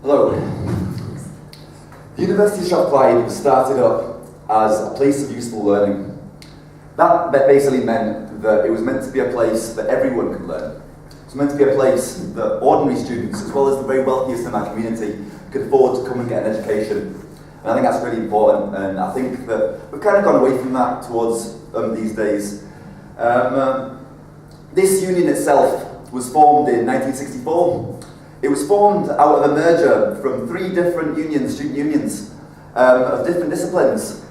Hello. The University of Strathclyde was started up as a place of useful learning. That basically meant that it was meant to be a place that everyone could learn. It was meant to be a place that ordinary students, as well as the very wealthiest in our community, could afford to come and get an education. And I think that's really important, and I think that we've kind of gone away from that towards these days. This union itself was formed in 1964. It was formed out of a merger from 3 different unions, student unions, of different disciplines.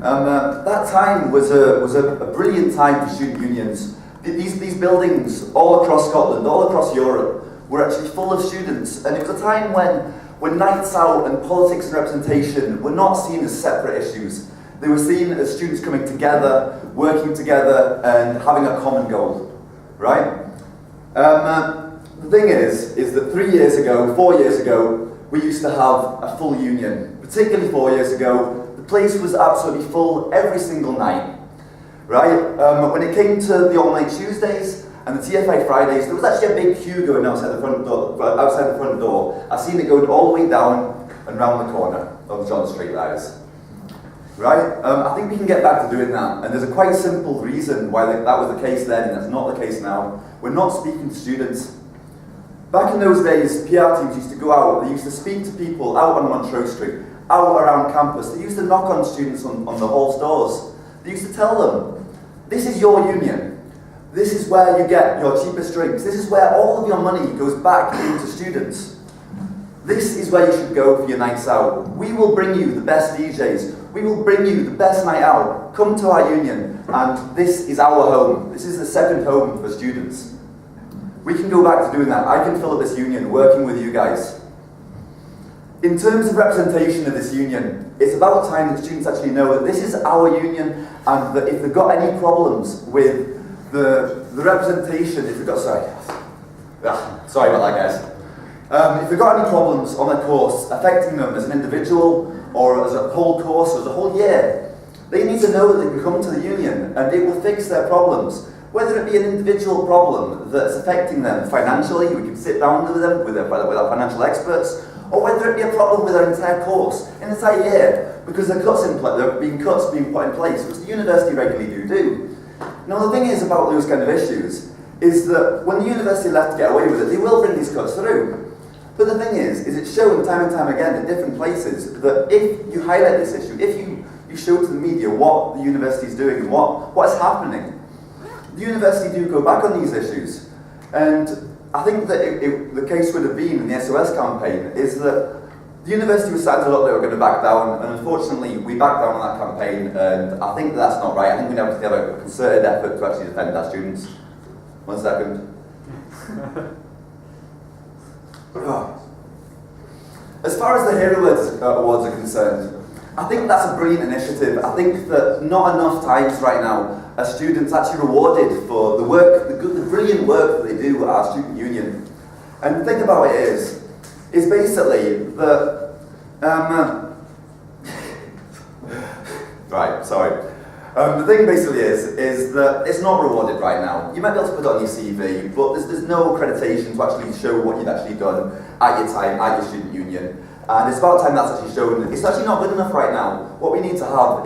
That time was a brilliant time for student unions. These buildings all across Scotland, all across Europe, were actually full of students, and it was a time when nights out and politics and representation were not seen as separate issues. They were seen as students coming together, working together, and having a common goal, right? The thing is that 4 years ago, we used to have a full union. Particularly 4 years ago, the place was absolutely full every single night, right? When it came to the all-night Tuesdays and the TFA Fridays, there was actually a big queue going outside the front door. I've seen it going all the way down and round the corner of John Street, that is. Right? I think we can get back to doing that, and there's a quite simple reason why that was the case then and that's not the case now. We're not speaking to students. Back in those days, PR teams used to go out, they used to speak to people out on Montrose Street, out around campus. They used to knock on students on the hall's doors. They used to tell them, this is your union. This is where you get your cheapest drinks. This is where all of your money goes back into students. This is where you should go for your nights out. We will bring you the best DJs. We will bring you the best night out. Come to our union, and this is our home. This is the second home for students. We can go back to doing that. I can fill up this union working with you guys. In terms of representation of this union, it's about time that students actually know that this is our union, and that if they've got any problems with the representation, if they've got, sorry about that, guys. If they've got any problems on their course affecting them as an individual, or as a whole course, or as a whole year, they need to know that they can come to the union and it will fix their problems. Whether it be an individual problem that's affecting them financially, we can sit down with them, with our financial experts, or whether it be a problem with their entire course, an entire year, because there are being cuts being put in place, which the university regularly do. Now the thing is about those kind of issues, is that when the university left to get away with it, they will bring these cuts through. But the thing is it's shown time and time again in different places that if you highlight this issue, if you show to the media what the university is doing and what's happening, the university do go back on these issues. And I think that the case would have been in the SOS campaign is that the university was starting to look like they were going to back down, and unfortunately we backed down on that campaign, and I think that's not right. I think we have to have a concerted effort to actually defend our students. 1 second. As far as the Hero Awards are concerned, I think that's a brilliant initiative. I think that not enough times right now are students actually rewarded for the work, the brilliant work that they do at our student union. And the thing about it is basically that, right, sorry. The thing basically is that it's not rewarded right now. You might be able to put it on your CV, but there's no accreditation to actually show what you've actually done at your time, at your student union. And it's about time that's actually shown. It's actually not good enough right now. What we need to have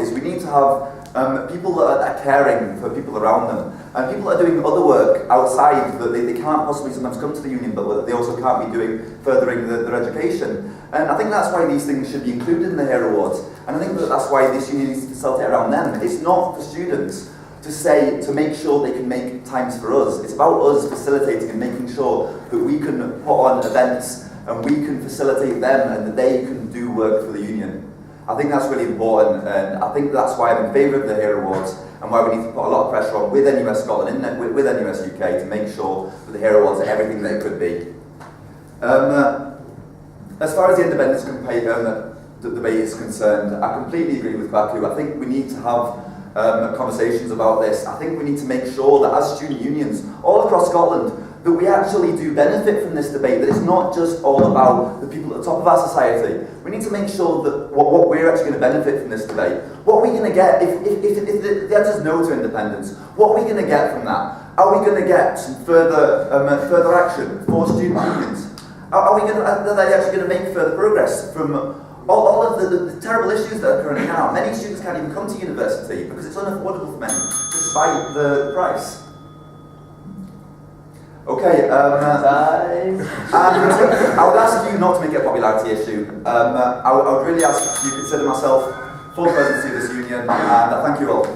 people that are caring for people around them, and people that are doing other work outside that they can't possibly sometimes come to the union, but they also can't be furthering their education. And I think that's why these things should be included in the Hero Awards. And I think that's why this union needs to facilitate around them. It's not for students to make sure they can make times for us. It's about us facilitating and making sure that we can put on events and we can facilitate them and that they can do work for the union. I think that's really important, and I think that's why I'm in favour of the Hero Awards and why we need to put a lot of pressure on with NUS Scotland and with NUS UK to make sure that the Hero Awards are everything they could be. As far as the independence debate is concerned, I completely agree with Baku. I think we need to have conversations about this. I think we need to make sure that as student unions all across Scotland that we actually do benefit from this debate, that it's not just all about the people at the top of our society. We need to make sure that what we're actually going to benefit from this debate. What are we going to get if the answer is no to independence? What are we going to get from that? Are we going to get some further action for student unions? Are they actually going to make further progress from all of the terrible issues that are currently now? Many students can't even come to university because it's unaffordable for many, despite the price. Okay, and I would ask you not to make it a popularity issue. I would really ask you to consider myself full presidency of this union, and thank you all.